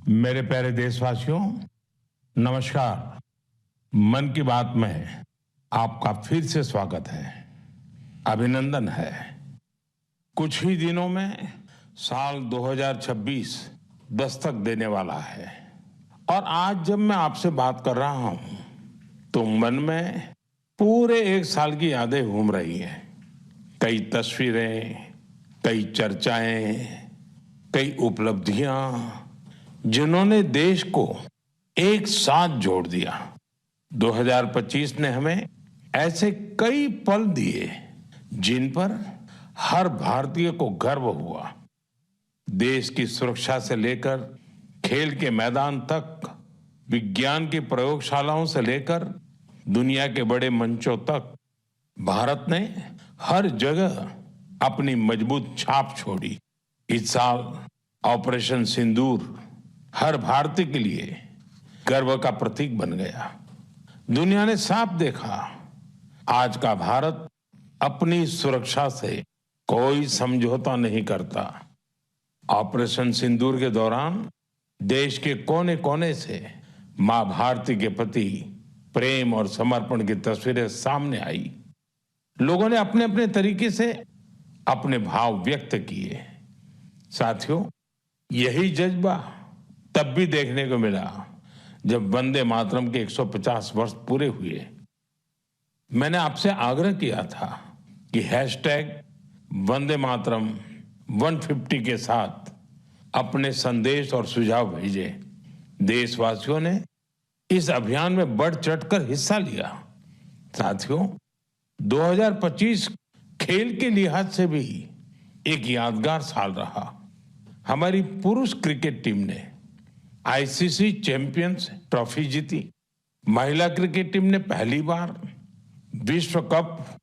मेरे प्यारे देशवासियों, नमस्कार। मन की बात में आपका फिर से स्वागत है, अभिनंदन है। कुछ ही दिनों में साल 2026 दस्तक देने वाला है और आज जब मैं आपसे बात कर रहा हूं तो मन में पूरे एक साल की यादें घूम रही हैं। कई तस्वीरें, कई चर्चाएं, कई उपलब्धियां जिन्होंने देश को एक साथ जोड़ दिया। 2025 ने हमें ऐसे कई पल दिए जिन पर हर भारतीय को गर्व हुआ। देश की सुरक्षा से लेकर खेल के मैदान तक, विज्ञान की प्रयोगशालाओं से लेकर दुनिया के बड़े मंचों तक भारत ने हर जगह अपनी मजबूत छाप छोड़ी। इस साल ऑपरेशन सिंदूर हर भारतीय के लिए गर्व का प्रतीक बन गया। दुनिया ने साफ देखा, आज का भारत अपनी सुरक्षा से कोई समझौता नहीं करता। ऑपरेशन सिंदूर के दौरान देश के कोने कोने से मां भारती के प्रति प्रेम और समर्पण की तस्वीरें सामने आई। लोगों ने अपने अपने तरीके से अपने भाव व्यक्त किए। साथियों, यही जज्बा तब भी देखने को मिला जब वंदे मातरम के 150 वर्ष पूरे हुए। मैंने आपसे आग्रह किया था कि हैशटैग वंदे मातरम 150 के साथ अपने संदेश और सुझाव भेजें। देशवासियों ने इस अभियान में बढ़ चढ़कर हिस्सा लिया। साथियों, 2025 खेल के लिहाज से भी एक यादगार साल रहा। हमारी पुरुष क्रिकेट टीम ने आईसीसी चैंपियंस ट्रॉफी जीती। महिला क्रिकेट टीम ने पहली बार विश्व कप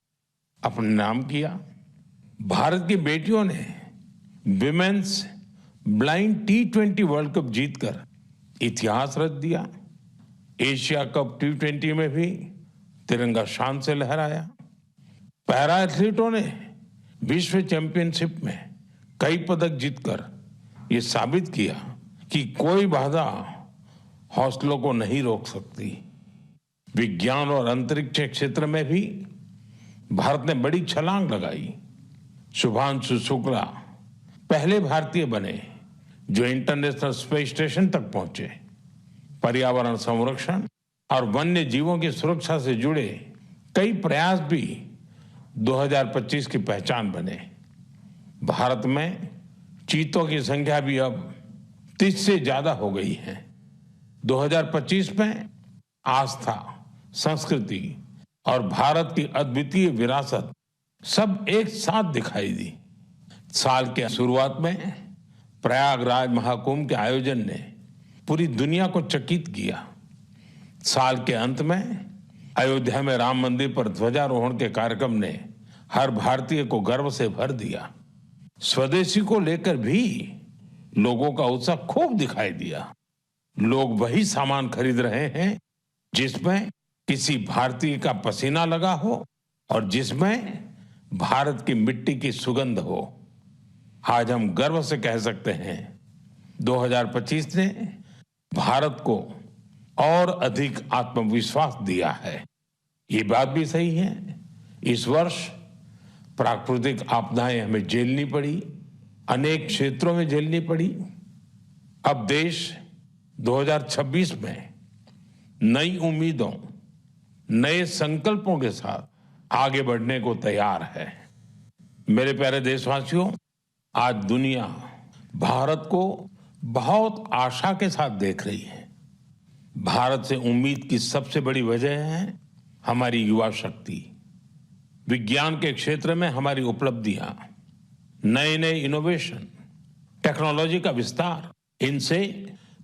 अपने नाम किया। भारत की बेटियों ने women's blind T20 world cup जीतकर इतिहास रच दिया। एशिया कप T20 में भी तिरंगा शान से लहराया। पैरा एथलीटों ने विश्व चैंपियनशिप में कई पदक जीतकर ये साबित किया कि कोई बाधा हौसलों को नहीं रोक सकती। विज्ञान और अंतरिक्ष क्षेत्र में भी भारत ने बड़ी छलांग लगाई। शुभांशु शुक्ला पहले भारतीय बने जो इंटरनेशनल स्पेस स्टेशन तक पहुंचे। पर्यावरण संरक्षण और वन्य जीवों की सुरक्षा से जुड़े कई प्रयास भी 2025 की पहचान बने। भारत में चीतों की संख्या भी अब 30 से ज्यादा हो गई है। 2025 में आस्था, संस्कृति और भारत की अद्वितीय विरासत सब एक साथ दिखाई दी। साल के शुरुआत में प्रयागराज महाकुंभ के आयोजन ने पूरी दुनिया को चकित किया। साल के अंत में अयोध्या में राम मंदिर पर ध्वजारोहण के कार्यक्रम ने हर भारतीय को गर्व से भर दिया। स्वदेशी को लेकर भी लोगों का उत्साह खूब दिखाई दिया। लोग वही सामान खरीद रहे हैं जिसमें किसी भारतीय का पसीना लगा हो और जिसमें भारत की मिट्टी की सुगंध हो। आज हम गर्व से कह सकते हैं 2025 ने भारत को और अधिक आत्मविश्वास दिया है। ये बात भी सही है, इस वर्ष प्राकृतिक आपदाएं हमें झेलनी पड़ी, अनेक क्षेत्रों में झेलनी पड़ी। अब देश 2026 में नई उम्मीदों, नए संकल्पों के साथ आगे बढ़ने को तैयार है। मेरे प्यारे देशवासियों, आज दुनिया भारत को बहुत आशा के साथ देख रही है। भारत से उम्मीद की सबसे बड़ी वजह है हमारी युवा शक्ति। विज्ञान के क्षेत्र में हमारी उपलब्धियां, नए नए इनोवेशन, टेक्नोलॉजी का विस्तार, इनसे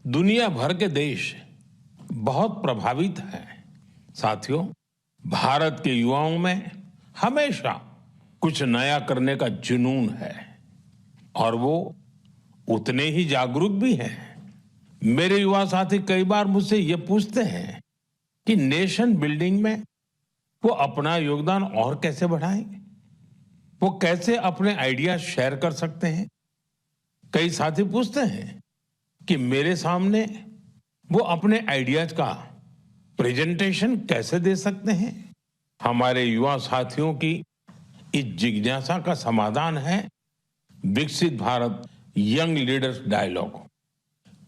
दुनिया भर के देश बहुत प्रभावित हैं। साथियों, भारत के युवाओं में हमेशा कुछ नया करने का जुनून है और वो उतने ही जागरूक भी हैं। मेरे युवा साथी कई बार मुझसे ये पूछते हैं कि नेशन बिल्डिंग में वो अपना योगदान और कैसे बढ़ाएं, वो कैसे अपने आइडिया शेयर कर सकते हैं। कई साथी पूछते हैं कि मेरे सामने वो अपने आइडियाज का प्रेजेंटेशन कैसे दे सकते हैं। हमारे युवा साथियों की इस जिज्ञासा का समाधान है विकसित भारत यंग लीडर्स डायलॉग।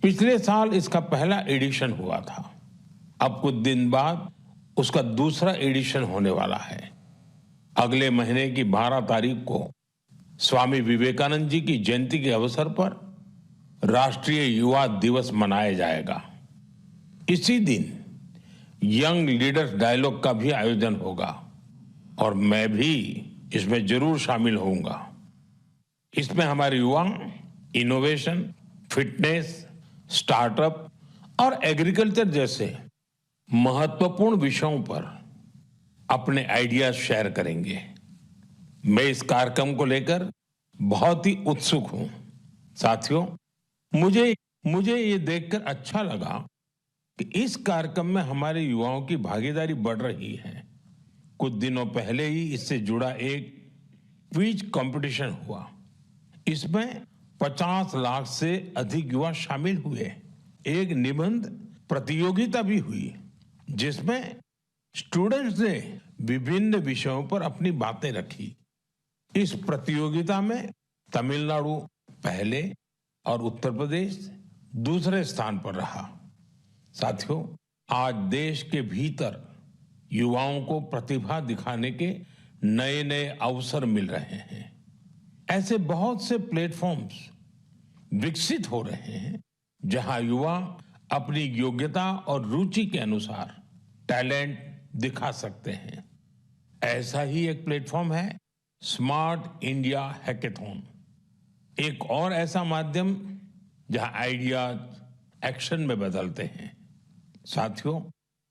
पिछले साल इसका पहला एडिशन हुआ था। अब कुछ दिन बाद उसका दूसरा एडिशन होने वाला है। अगले महीने की 12 तारीख को स्वामी विवेकानंद जी की जयंती के अवसर पर राष्ट्रीय युवा दिवस मनाया जाएगा। इसी दिन यंग लीडर्स डायलॉग का भी आयोजन होगा और मैं भी इसमें जरूर शामिल होऊंगा। इसमें हमारे युवा इनोवेशन, फिटनेस, स्टार्टअप और एग्रीकल्चर जैसे महत्वपूर्ण विषयों पर अपने आइडियाज शेयर करेंगे। मैं इस कार्यक्रम को लेकर बहुत ही उत्सुक हूं। साथियों, मुझे मुझे ये देखकर अच्छा लगा कि इस कार्यक्रम में हमारे युवाओं की भागीदारी बढ़ रही है। कुछ दिनों पहले ही इससे जुड़ा एक क्विज कंपटीशन हुआ। इसमें 50 लाख से अधिक युवा शामिल हुए। एक निबंध प्रतियोगिता भी हुई जिसमें स्टूडेंट्स ने विभिन्न विषयों पर अपनी बातें रखी। इस प्रतियोगिता में तमिलनाडु पहले और उत्तर प्रदेश दूसरे स्थान पर रहा। साथियों, आज देश के भीतर युवाओं को प्रतिभा दिखाने के नए नए अवसर मिल रहे हैं। ऐसे बहुत से प्लेटफॉर्म्स विकसित हो रहे हैं जहां युवा अपनी योग्यता और रुचि के अनुसार टैलेंट दिखा सकते हैं। ऐसा ही एक प्लेटफॉर्म है स्मार्ट इंडिया हैकेथॉन। एक और ऐसा माध्यम जहां आइडियाज एक्शन में बदलते हैं। साथियों,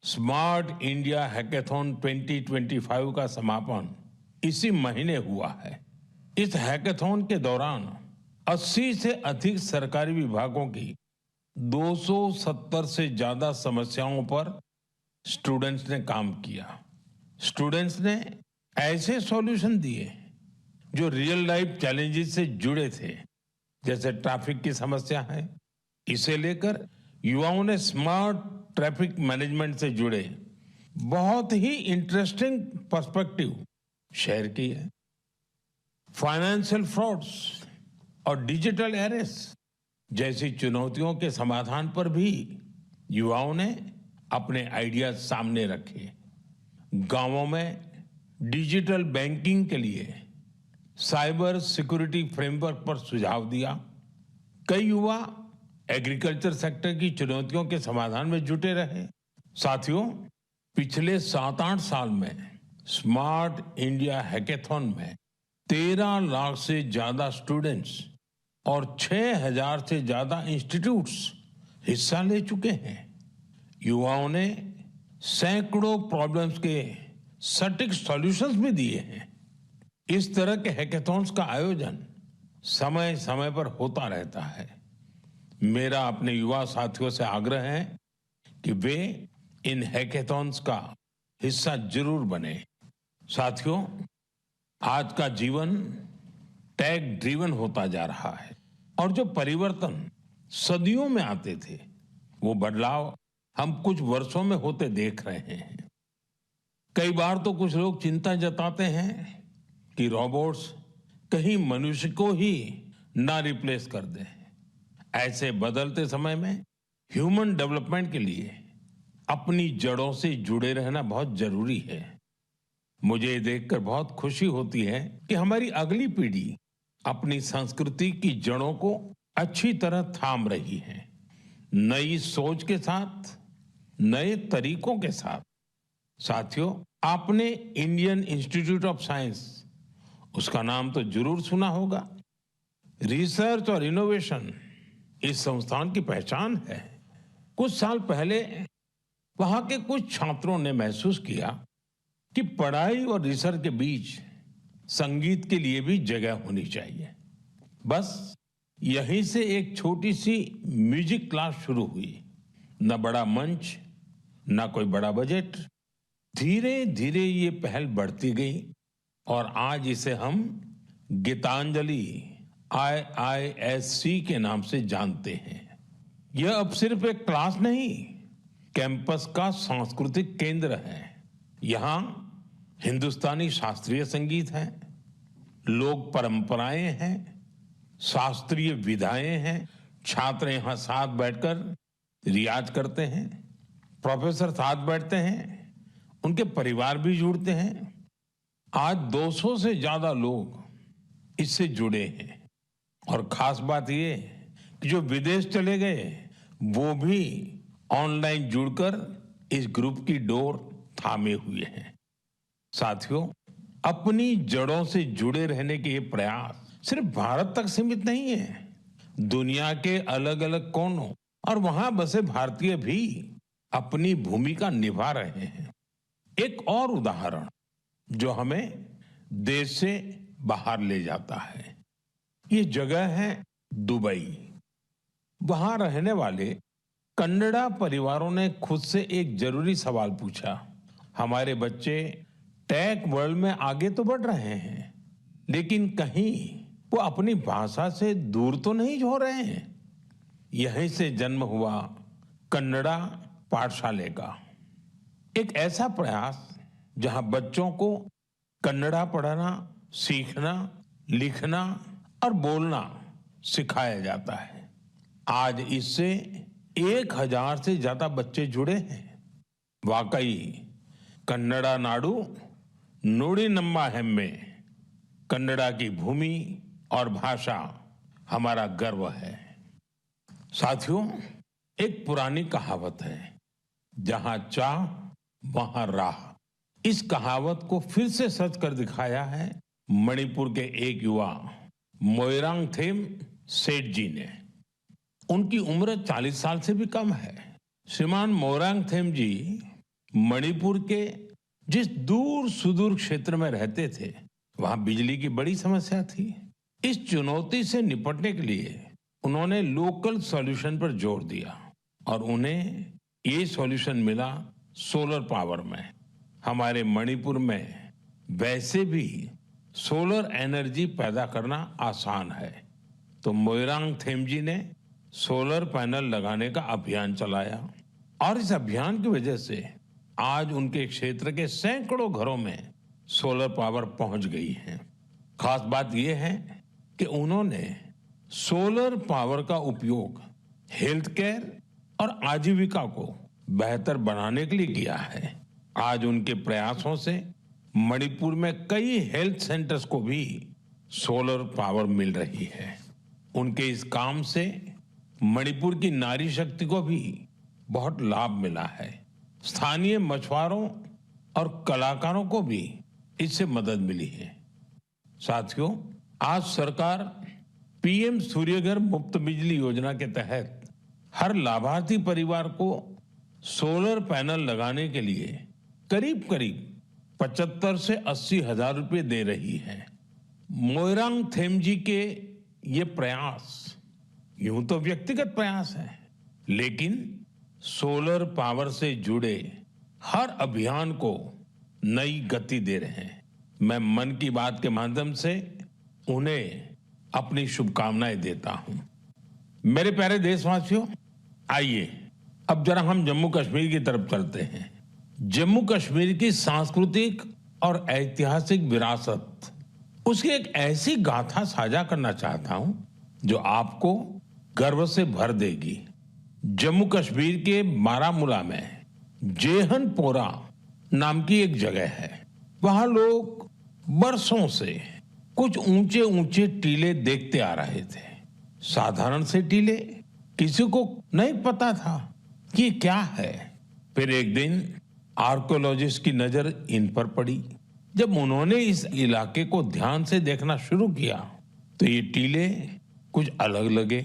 स्मार्ट इंडिया हैकेथॉन 2025 का समापन इसी महीने हुआ है। इस हैकेथॉन के दौरान 80 से अधिक सरकारी विभागों की 270 से ज्यादा समस्याओं पर स्टूडेंट्स ने काम किया। स्टूडेंट्स ने ऐसे सॉल्यूशन दिए जो रियल लाइफ चैलेंजेस से जुड़े थे, जैसे ट्रैफिक की समस्या है। इसे लेकर युवाओं ने स्मार्ट ट्रैफिक मैनेजमेंट से जुड़े बहुत ही इंटरेस्टिंग पर्सपेक्टिव शेयर किए। फाइनेंशियल फ्रॉड्स और डिजिटल एरेस जैसी चुनौतियों के समाधान पर भी युवाओं ने अपने आइडियाज सामने रखे। गांवों में डिजिटल बैंकिंग के लिए साइबर सिक्योरिटी फ्रेमवर्क पर सुझाव दिया। कई युवा एग्रीकल्चर सेक्टर की चुनौतियों के समाधान में जुटे रहे। साथियों, पिछले 7-8 साल में स्मार्ट इंडिया हैकेथॉन में 13 लाख से ज्यादा स्टूडेंट्स और 6,000 से ज्यादा इंस्टीट्यूट्स हिस्सा ले चुके हैं। युवाओं ने सैकड़ों प्रॉब्लम्स के सटीक सॉल्यूशंस भी दिए हैं। इस तरह के हैकेथॉन्स का आयोजन समय समय पर होता रहता है। मेरा अपने युवा साथियों से आग्रह है कि वे इन हैकेथॉन्स का हिस्सा जरूर बने। साथियों, आज का जीवन टेक ड्रिवन होता जा रहा है और जो परिवर्तन सदियों में आते थे, वो बदलाव हम कुछ वर्षों में होते देख रहे हैं। कई बार तो कुछ लोग चिंता जताते हैं कि रोबोट्स कहीं मनुष्य को ही ना रिप्लेस कर दें। ऐसे बदलते समय में ह्यूमन डेवलपमेंट के लिए अपनी जड़ों से जुड़े रहना बहुत जरूरी है। मुझे देखकर बहुत खुशी होती है कि हमारी अगली पीढ़ी अपनी संस्कृति की जड़ों को अच्छी तरह थाम रही है। नई सोच के साथ, नए तरीकों के साथ। साथियों, आपने इंडियन इंस्टीट्यूट ऑफ साइंस, उसका नाम तो जरूर सुना होगा। रिसर्च और इनोवेशन इस संस्थान की पहचान है। कुछ साल पहले वहां के कुछ छात्रों ने महसूस किया कि पढ़ाई और रिसर्च के बीच संगीत के लिए भी जगह होनी चाहिए। बस यहीं से एक छोटी सी म्यूजिक क्लास शुरू हुई। न बड़ा मंच, न कोई बड़ा बजट। धीरे धीरे ये पहल बढ़ती गई और आज इसे हम गीतांजलि IISC के नाम से जानते हैं। यह अब सिर्फ एक क्लास नहीं, कैंपस का सांस्कृतिक केंद्र है। यहाँ हिंदुस्तानी शास्त्रीय संगीत है, लोक परंपराएं हैं, शास्त्रीय विधाएं हैं। छात्र यहाँ साथ बैठकर रियाज करते हैं, प्रोफेसर साथ बैठते हैं, उनके परिवार भी जुड़ते हैं। आज 200 से ज्यादा लोग इससे जुड़े हैं और खास बात ये कि जो विदेश चले गए वो भी ऑनलाइन जुड़कर इस ग्रुप की डोर थामे हुए हैं। साथियों, अपनी जड़ों से जुड़े रहने के ये प्रयास सिर्फ भारत तक सीमित नहीं है। दुनिया के अलग अलग कोनों और वहां बसे भारतीय भी अपनी भूमिका निभा रहे हैं। एक और उदाहरण जो हमें देश से बाहर ले जाता है, ये जगह है दुबई। वहां रहने वाले कन्नड़ा परिवारों ने खुद से एक जरूरी सवाल पूछा। हमारे बच्चे टेक वर्ल्ड में आगे तो बढ़ रहे हैं, लेकिन कहीं वो अपनी भाषा से दूर तो नहीं हो रहे हैं। यहीं से जन्म हुआ कन्नड़ा पाठशाले का, एक ऐसा प्रयास जहां बच्चों को कन्नड़ा पढ़ना, सीखना, लिखना और बोलना सिखाया जाता है। आज इससे 1000 से ज्यादा बच्चे जुड़े हैं। वाकई कन्नड़ा नाडु नुडी नम्मा हेम्मे, कन्नड़ा की भूमि और भाषा हमारा गर्व है। साथियों, एक पुरानी कहावत है, जहां चाह वहां राह। इस कहावत को फिर से सच कर दिखाया है मणिपुर के एक युवा मोइरांगथेम सेठ जी ने। उनकी उम्र 40 साल से भी कम है। श्रीमान मोइरांगथेम जी मणिपुर के जिस दूर सुदूर क्षेत्र में रहते थे, वहां बिजली की बड़ी समस्या थी। इस चुनौती से निपटने के लिए उन्होंने लोकल सॉल्यूशन पर जोर दिया और उन्हें ये सॉल्यूशन मिला सोलर पावर में। हमारे मणिपुर में वैसे भी सोलर एनर्जी पैदा करना आसान है, तो मोइरांगथेम जी ने सोलर पैनल लगाने का अभियान चलाया और इस अभियान की वजह से आज उनके क्षेत्र के सैकड़ों घरों में सोलर पावर पहुंच गई है। खास बात यह है कि उन्होंने सोलर पावर का उपयोग हेल्थ केयर और आजीविका को बेहतर बनाने के लिए किया है। आज उनके प्रयासों से मणिपुर में कई हेल्थ सेंटर्स को भी सोलर पावर मिल रही है। उनके इस काम से मणिपुर की नारी शक्ति को भी बहुत लाभ मिला है। स्थानीय मछुआरों और कलाकारों को भी इससे मदद मिली है। साथियों, आज सरकार पीएम सूर्यघर मुफ्त बिजली योजना के तहत हर लाभार्थी परिवार को सोलर पैनल लगाने के लिए करीब करीब 75 से 80 हजार रुपए दे रही है। मोइरांगथेम जी के ये प्रयास यूं तो व्यक्तिगत प्रयास है, लेकिन सोलर पावर से जुड़े हर अभियान को नई गति दे रहे हैं। मैं मन की बात के माध्यम से उन्हें अपनी शुभकामनाएं देता हूं। मेरे प्यारे देशवासियों, आइए अब जरा हम जम्मू कश्मीर की तरफ चलते हैं। जम्मू कश्मीर की सांस्कृतिक और ऐतिहासिक विरासत, उसकी एक ऐसी गाथा साझा करना चाहता हूं जो आपको गर्व से भर देगी। जम्मू कश्मीर के बारामूला में जेहनपोरा नाम की एक जगह है। वहां लोग बरसों से कुछ ऊंचे ऊंचे टीले देखते आ रहे थे। साधारण से टीले, किसी को नहीं पता था कि क्या है। फिर एक दिन आर्कियोलॉजिस्ट की नजर इन पर पड़ी। जब उन्होंने इस इलाके को ध्यान से देखना शुरू किया तो ये टीले कुछ अलग लगे।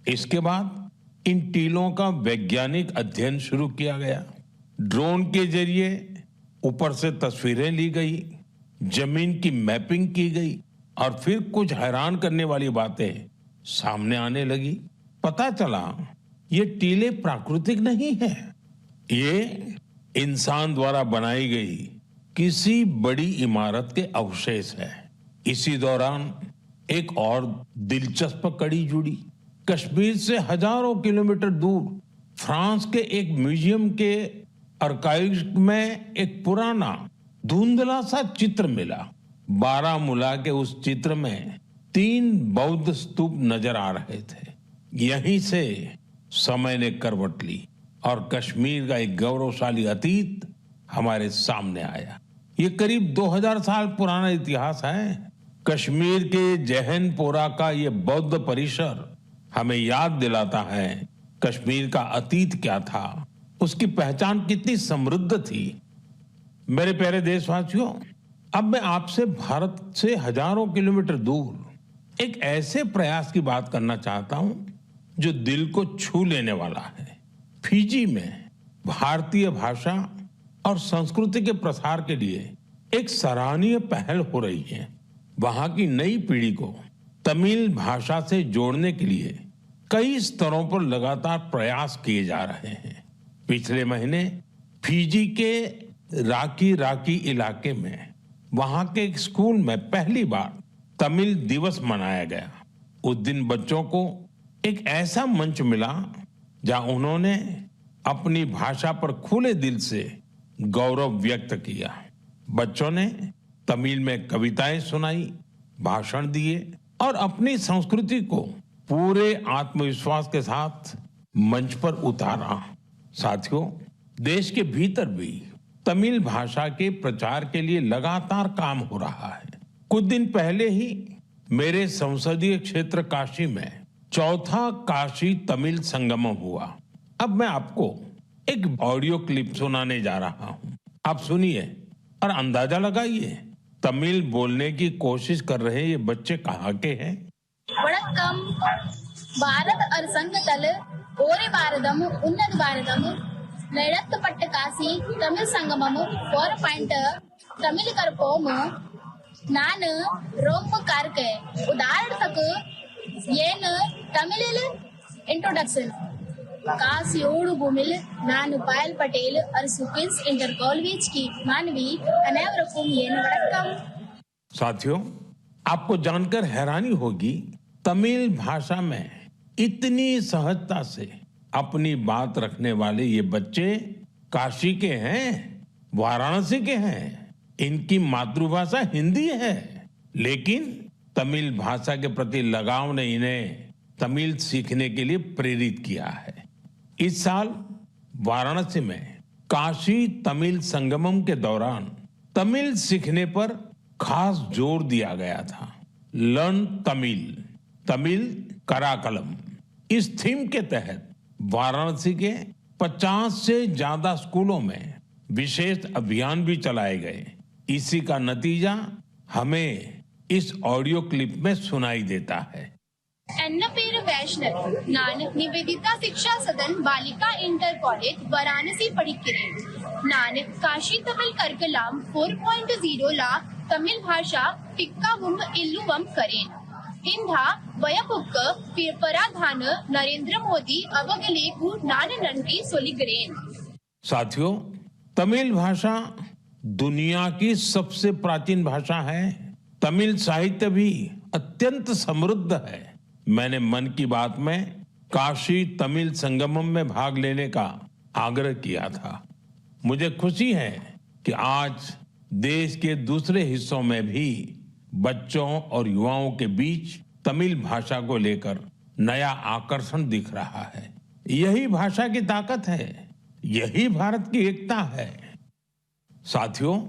इसके बाद इन टीलों का वैज्ञानिक अध्ययन शुरू किया गया। ड्रोन के जरिए ऊपर से तस्वीरें ली गई, जमीन की मैपिंग की गई और फिर कुछ हैरान करने वाली बातें सामने आने लगी। पता चला ये टीले प्राकृतिक नहीं है, ये इंसान द्वारा बनाई गई किसी बड़ी इमारत के अवशेष है। इसी दौरान एक और दिलचस्प कड़ी जुड़ी। कश्मीर से हजारों किलोमीटर दूर फ्रांस के एक म्यूजियम के आर्काइव में एक पुराना धुंधला सा चित्र मिला। बारामूला के उस चित्र में 3 बौद्ध स्तूप नजर आ रहे थे। यहीं से समय ने करवट ली और कश्मीर का एक गौरवशाली अतीत हमारे सामने आया। ये करीब 2000 साल पुराना इतिहास है। कश्मीर के जहनपोरा का ये बौद्ध परिसर हमें याद दिलाता है कश्मीर का अतीत क्या था, उसकी पहचान कितनी समृद्ध थी। मेरे प्यारे देशवासियों, अब मैं आपसे भारत से हजारों किलोमीटर दूर एक ऐसे प्रयास की बात करना चाहता हूं जो दिल को छू लेने वाला है। फिजी में भारतीय भाषा और संस्कृति के प्रसार के लिए एक सराहनीय पहल हो रही है। वहां की नई पीढ़ी को तमिल भाषा से जोड़ने के लिए कई स्तरों पर लगातार प्रयास किए जा रहे हैं। पिछले महीने फिजी के राकी इलाके में वहां के एक स्कूल में पहली बार तमिल दिवस मनाया गया। उस दिन बच्चों को एक ऐसा मंच मिला जहां उन्होंने अपनी भाषा पर खुले दिल से गौरव व्यक्त किया। बच्चों ने तमिल में कविताएं सुनाई, भाषण दिए और अपनी संस्कृति को पूरे आत्मविश्वास के साथ मंच पर उतारा। साथियों, देश के भीतर भी तमिल भाषा के प्रचार के लिए लगातार काम हो रहा है। कुछ दिन पहले ही मेरे संसदीय क्षेत्र काशी में चौथा काशी तमिल संगमम हुआ। अब मैं आपको एक ऑडियो क्लिप सुनाने जा रहा हूं। आप सुनिए और अंदाजा लगाइए तमिल बोलने की कोशिश कर रहे ये बच्चे कहाँ के हैं। வணக்கம். பாரத் அரசங்கத்தல் ஓரி பாரதம் உன்னத பாரதம் நடத்தப்பட்ட காசி தமிழ் சங்கமம் 4 தமிழ் கற்போம் நான் ரொம்ப கார்க்கே உதாரணத்துக்கு ஏன் தமிழில் इंट्रोडक्शन कासियोड़ भूमिल नानु पायल पटेल और सुपिंस इंटर कॉलेज की मानवी अनेवरकुम ये वणक्कम। साथियों, आपको जानकर हैरानी होगी तमिल भाषा में इतनी सहजता से अपनी बात रखने वाले ये बच्चे काशी के हैं, वाराणसी के हैं। इनकी मातृभाषा हिंदी है, लेकिन तमिल भाषा के प्रति लगाव ने इन्हें तमिल सीखने के लिए प्रेरित किया है। इस साल वाराणसी में काशी तमिल संगमम के दौरान तमिल सीखने पर खास जोर दिया गया था। लर्न तमिल, तमिल कराकलम, इस थीम के तहत वाराणसी के 50 से ज्यादा स्कूलों में विशेष अभियान भी चलाए गए। इसी का नतीजा हमें इस ऑडियो क्लिप में सुनाई देता है। पेर वैष्णव नान निवेदिता शिक्षा सदन बालिका इंटर कॉलेज वाराणसी पढ़िक्किरेन नान काशी तमिल कर्कलाम 4.0 ला तमिल भाषा टिक्कावुम इल्लुवम करेन इंधा वयपुक्क पराधान नरेंद्र मोदी अवगलेकु नान नंटी सोलिगरेन। साथियों, तमिल भाषा दुनिया की सबसे प्राचीन भाषा है। तमिल साहित्य भी अत्यंत समृद्ध है। मैंने मन की बात में काशी तमिल संगमम में भाग लेने का आग्रह किया था। मुझे खुशी है कि आज देश के दूसरे हिस्सों में भी बच्चों और युवाओं के बीच तमिल भाषा को लेकर नया आकर्षण दिख रहा है। यही भाषा की ताकत है, यही भारत की एकता है। साथियों,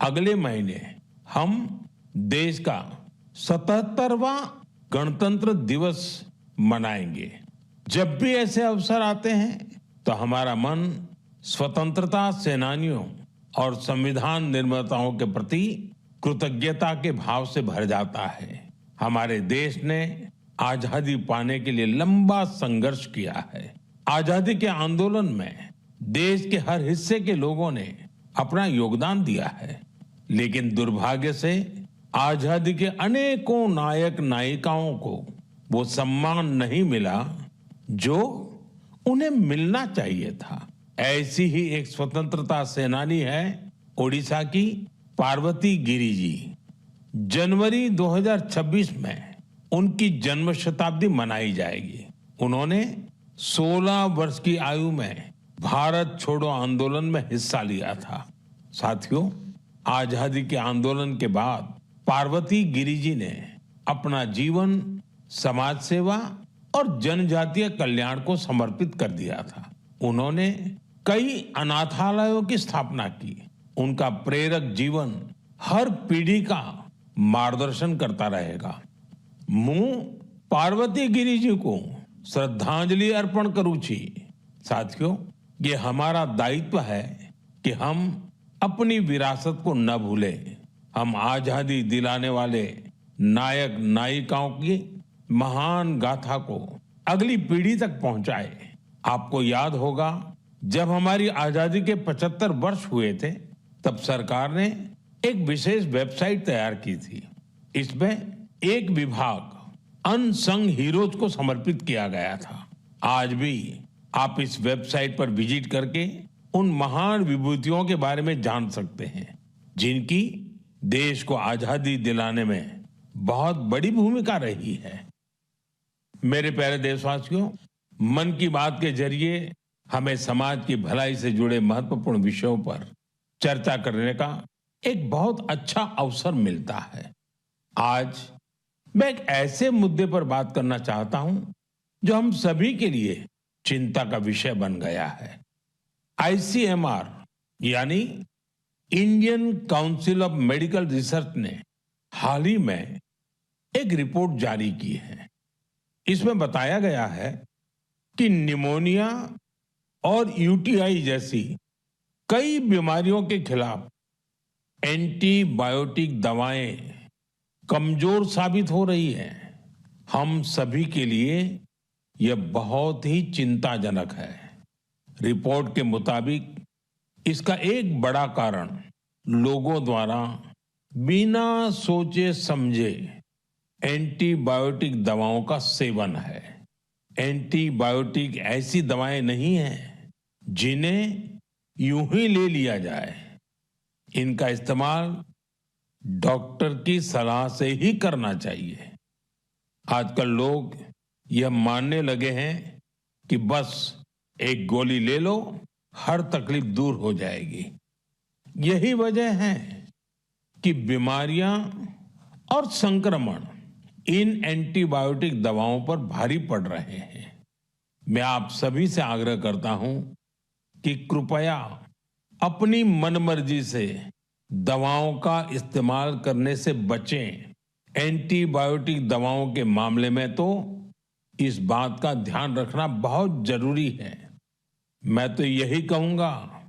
अगले महीने हम देश का 77वां गणतंत्र दिवस मनाएंगे। जब भी ऐसे अवसर आते हैं तो हमारा मन स्वतंत्रता सेनानियों और संविधान निर्माताओं के प्रति कृतज्ञता के भाव से भर जाता है। हमारे देश ने आजादी पाने के लिए लंबा संघर्ष किया है। आजादी के आंदोलन में देश के हर हिस्से के लोगों ने अपना योगदान दिया है, लेकिन दुर्भाग्य से आजादी के अनेकों नायक नायिकाओं को वो सम्मान नहीं मिला जो उन्हें मिलना चाहिए था। ऐसी ही एक स्वतंत्रता सेनानी है ओडिशा की पार्वती गिरी जी। जनवरी 2026 में उनकी जन्म शताब्दी मनाई जाएगी। उन्होंने 16 वर्ष की आयु में भारत छोड़ो आंदोलन में हिस्सा लिया था। साथियों, आजादी के आंदोलन के बाद पार्वती गिरि जी ने अपना जीवन समाज सेवा और जनजातीय कल्याण को समर्पित कर दिया था। उन्होंने कई अनाथालयों की स्थापना की। उनका प्रेरक जीवन हर पीढ़ी का मार्गदर्शन करता रहेगा। मैं पार्वती गिरि जी को श्रद्धांजलि अर्पण करूं छी। साथियों, ये हमारा दायित्व है कि हम अपनी विरासत को न भूलें। हम आजादी दिलाने वाले नायक नायिकाओं की महान गाथा को अगली पीढ़ी तक पहुंचाए। आपको याद होगा, जब हमारी आजादी के 75 वर्ष हुए थे, तब सरकार ने एक विशेष वेबसाइट तैयार की थी। इसमें एक विभाग अनसंग हीरोज को समर्पित किया गया था। आज भी आप इस वेबसाइट पर विजिट करके उन महान विभूतियों के बारे में जान सकते हैं, जिनकी देश को आजादी दिलाने में बहुत बड़ी भूमिका रही है। मेरे प्यारे देशवासियों, मन की बात के जरिए हमें समाज की भलाई से जुड़े महत्वपूर्ण विषयों पर चर्चा करने का एक बहुत अच्छा अवसर मिलता है। आज मैं एक ऐसे मुद्दे पर बात करना चाहता हूं जो हम सभी के लिए चिंता का विषय बन गया है। ICMR यानी Indian council of medical research ने हाल ही में एक रिपोर्ट जारी की है। इसमें बताया गया है कि निमोनिया और UTI जैसी कई बीमारियों के खिलाफ एंटीबायोटिक दवाएं कमजोर साबित हो रही हैं। हम सभी के लिए यह बहुत ही चिंताजनक है। रिपोर्ट के मुताबिक इसका एक बड़ा कारण लोगों द्वारा बिना सोचे समझे एंटीबायोटिक दवाओं का सेवन है। एंटीबायोटिक ऐसी दवाएं नहीं हैं जिन्हें यूं ही ले लिया जाए। इनका इस्तेमाल डॉक्टर की सलाह से ही करना चाहिए। आजकल लोग यह मानने लगे हैं कि बस एक गोली ले लो, हर तकलीफ दूर हो जाएगी। यही वजह है कि बीमारियां और संक्रमण इन एंटीबायोटिक दवाओं पर भारी पड़ रहे हैं। मैं आप सभी से आग्रह करता हूं कि कृपया अपनी मनमर्जी से दवाओं का इस्तेमाल करने से बचें। एंटीबायोटिक दवाओं के मामले में तो इस बात का ध्यान रखना बहुत जरूरी है। मैं तो यही कहूंगा,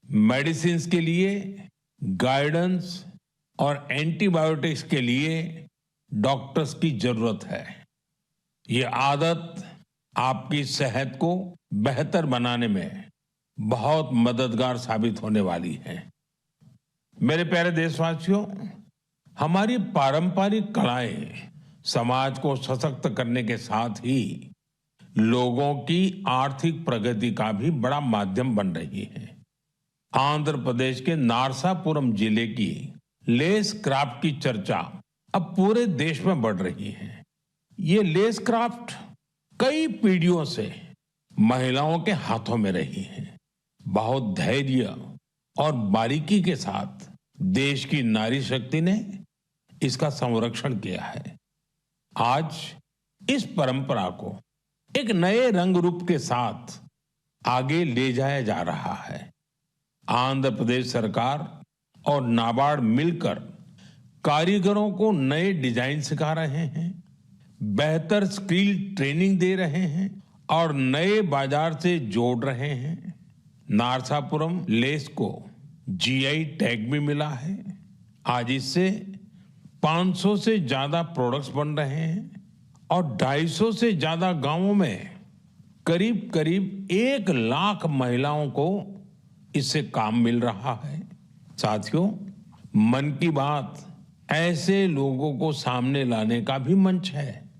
मेडिसिन्स के लिए गाइडेंस और एंटीबायोटिक्स के लिए डॉक्टर्स की जरूरत है। ये आदत आपकी सेहत को बेहतर बनाने में बहुत मददगार साबित होने वाली है। मेरे प्यारे देशवासियों, हमारी पारंपरिक कलाएं समाज को सशक्त करने के साथ ही लोगों की आर्थिक प्रगति का भी बड़ा माध्यम बन रही है। आंध्र प्रदेश के नारसापुरम जिले की लेस क्राफ्ट की चर्चा अब पूरे देश में बढ़ रही है। ये लेस क्राफ्ट कई पीढ़ियों से महिलाओं के हाथों में रही है। बहुत धैर्य और बारीकी के साथ देश की नारी शक्ति ने इसका संरक्षण किया है। आज इस परंपरा को एक नए रंग रूप के साथ आगे ले जाया जा रहा है। आंध्र प्रदेश सरकार और नाबार्ड मिलकर कारीगरों को नए डिजाइन सिखा रहे हैं, बेहतर स्किल ट्रेनिंग दे रहे हैं और नए बाजार से जोड़ रहे हैं। नारसापुरम लेस को GI टैग भी मिला है। आज इससे 500 से ज्यादा प्रोडक्ट्स बन रहे हैं और 250 से ज्यादा गांवों में करीब करीब 1 लाख महिलाओं को इससे काम मिल रहा है। साथियों, मन की बात ऐसे लोगों को सामने लाने का भी मंच है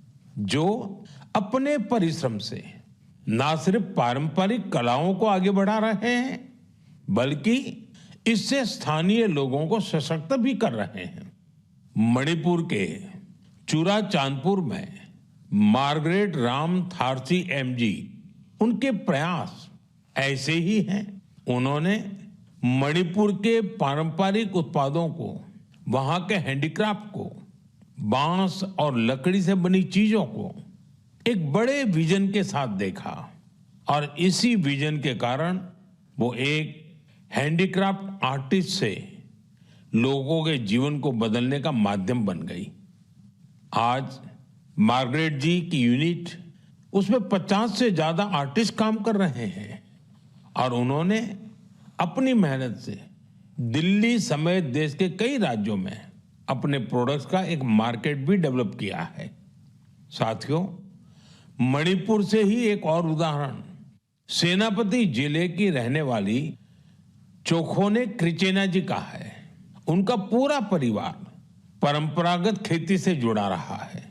जो अपने परिश्रम से ना सिर्फ पारंपरिक कलाओं को आगे बढ़ा रहे हैं, बल्कि इससे स्थानीय लोगों को सशक्त भी कर रहे हैं। मणिपुर के चुराचांदपुर में मार्गरेट राम थारसी एमजी, उनके प्रयास ऐसे ही हैं। उन्होंने मणिपुर के पारंपरिक उत्पादों को, वहां के हैंडीक्राफ्ट को, बांस और लकड़ी से बनी चीजों को एक बड़े विजन के साथ देखा और इसी विजन के कारण वो एक हैंडीक्राफ्ट आर्टिस्ट से लोगों के जीवन को बदलने का माध्यम बन गई। आज मार्गरेट जी की यूनिट, उसमें 50 से ज्यादा आर्टिस्ट काम कर रहे हैं और उन्होंने अपनी मेहनत से दिल्ली समेत देश के कई राज्यों में अपने प्रोडक्ट्स का एक मार्केट भी डेवलप किया है। साथियों, मणिपुर से ही एक और उदाहरण सेनापति जिले की रहने वाली चोखोने क्रिचेना जी का है। उनका पूरा परिवार परंपरागत खेती से जुड़ा रहा है।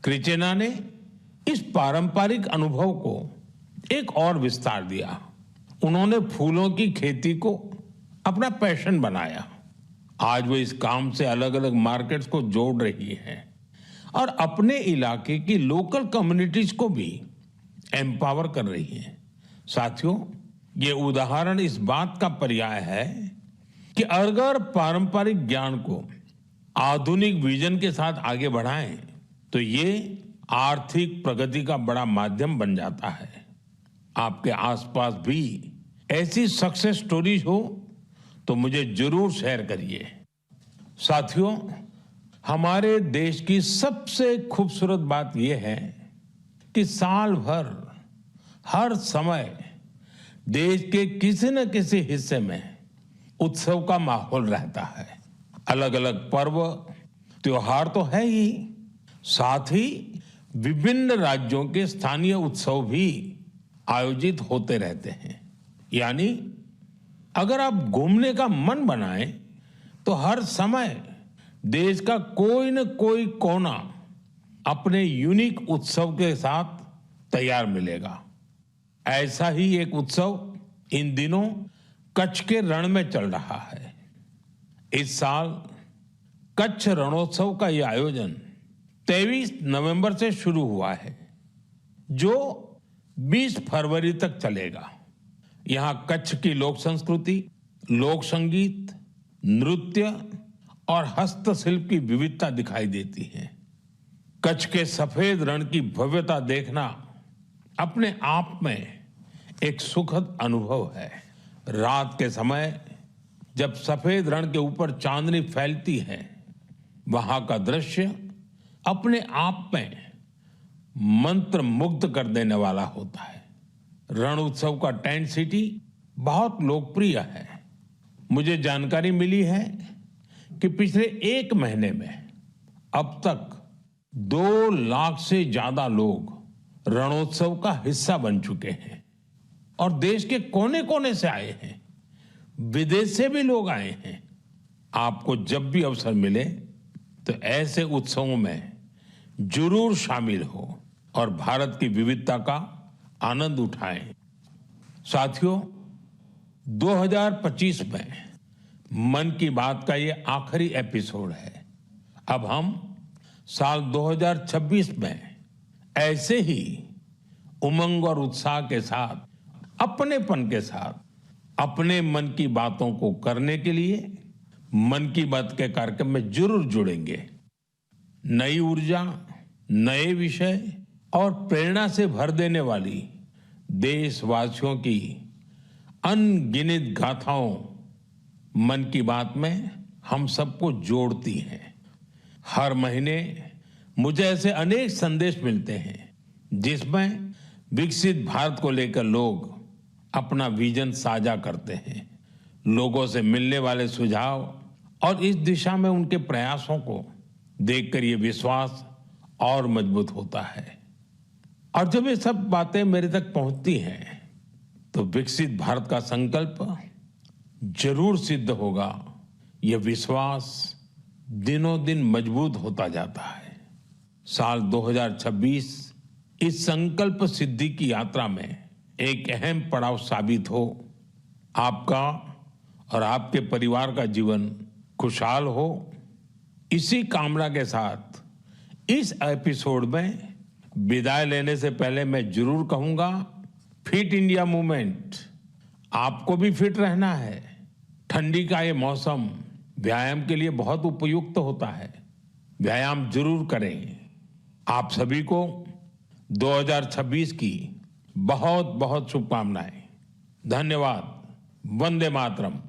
क्रिचेना ने इस पारंपरिक अनुभव को एक और विस्तार दिया। उन्होंने फूलों की खेती को अपना पैशन बनाया। आज वो इस काम से अलग अलग मार्केट्स को जोड़ रही है और अपने इलाके की लोकल कम्युनिटीज को भी एम्पावर कर रही है। साथियों, ये उदाहरण इस बात का पर्याय है कि अगर पारंपरिक ज्ञान को आधुनिक विजन के साथ आगे बढ़ाएं तो ये आर्थिक प्रगति का बड़ा माध्यम बन जाता है। आपके आसपास भी ऐसी सक्सेस स्टोरीज हो तो मुझे जरूर शेयर करिए। साथियों, हमारे देश की सबसे खूबसूरत बात यह है कि साल भर हर समय देश के किसी न किसी हिस्से में उत्सव का माहौल रहता है। अलग अलग पर्व त्योहार तो है ही, साथ ही विभिन्न राज्यों के स्थानीय उत्सव भी आयोजित होते रहते हैं। यानी अगर आप घूमने का मन बनाएं तो हर समय देश का कोई न कोई कोना अपने यूनिक उत्सव के साथ तैयार मिलेगा। ऐसा ही एक उत्सव इन दिनों कच्छ के रण में चल रहा है। इस साल कच्छ रणोत्सव का यह आयोजन 23 नवंबर से शुरू हुआ है, जो 20 फरवरी तक चलेगा। यहां कच्छ की लोक संस्कृति, लोक संगीत, नृत्य और हस्तशिल्प की विविधता दिखाई देती है। कच्छ के सफेद रण की भव्यता देखना अपने आप में एक सुखद अनुभव है। रात के समय जब सफेद रण के ऊपर चांदनी फैलती है, वहां का दृश्य अपने आप में मंत्र मुग्ध कर देने वाला होता है। रण उत्सव का टेंट सिटी बहुत लोकप्रिय है। मुझे जानकारी मिली है कि पिछले एक महीने में अब तक 2 लाख से ज्यादा लोग रणोत्सव का हिस्सा बन चुके हैं और देश के कोने कोने से आए हैं, विदेश से भी लोग आए हैं। आपको जब भी अवसर मिले तो ऐसे उत्सवों में जरूर शामिल हो और भारत की विविधता का आनंद उठाएं। साथियों, 2025 में मन की बात का ये आखिरी एपिसोड है। अब हम साल 2026 में ऐसे ही उमंग और उत्साह के साथ, अपनेपन के साथ अपने मन की बातों को करने के लिए मन की बात के कार्यक्रम में जरूर जुड़ेंगे। नई ऊर्जा, नए विषय और प्रेरणा से भर देने वाली देशवासियों की अनगिनत गाथाओं मन की बात में हम सबको जोड़ती हैं। हर महीने मुझे ऐसे अनेक संदेश मिलते हैं जिसमें विकसित भारत को लेकर लोग अपना विजन साझा करते हैं। लोगों से मिलने वाले सुझाव और इस दिशा में उनके प्रयासों को देखकर ये विश्वास और मजबूत होता है। और जब ये सब बातें मेरे तक पहुंचती हैं तो विकसित भारत का संकल्प जरूर सिद्ध होगा। यह विश्वास दिनों दिन मजबूत होता जाता है। साल 2026 इस संकल्प सिद्धि की यात्रा में एक अहम पड़ाव साबित हो। आपका और आपके परिवार का जीवन खुशहाल हो, इसी कामना के साथ इस एपिसोड में विदाई लेने से पहले मैं जरूर कहूंगा, फिट इंडिया मूवमेंट, आपको भी फिट रहना है। ठंडी का ये मौसम व्यायाम के लिए बहुत उपयुक्त होता है। व्यायाम जरूर करें। आप सभी को 2026 की बहुत बहुत शुभकामनाएं। धन्यवाद। वंदे मातरम।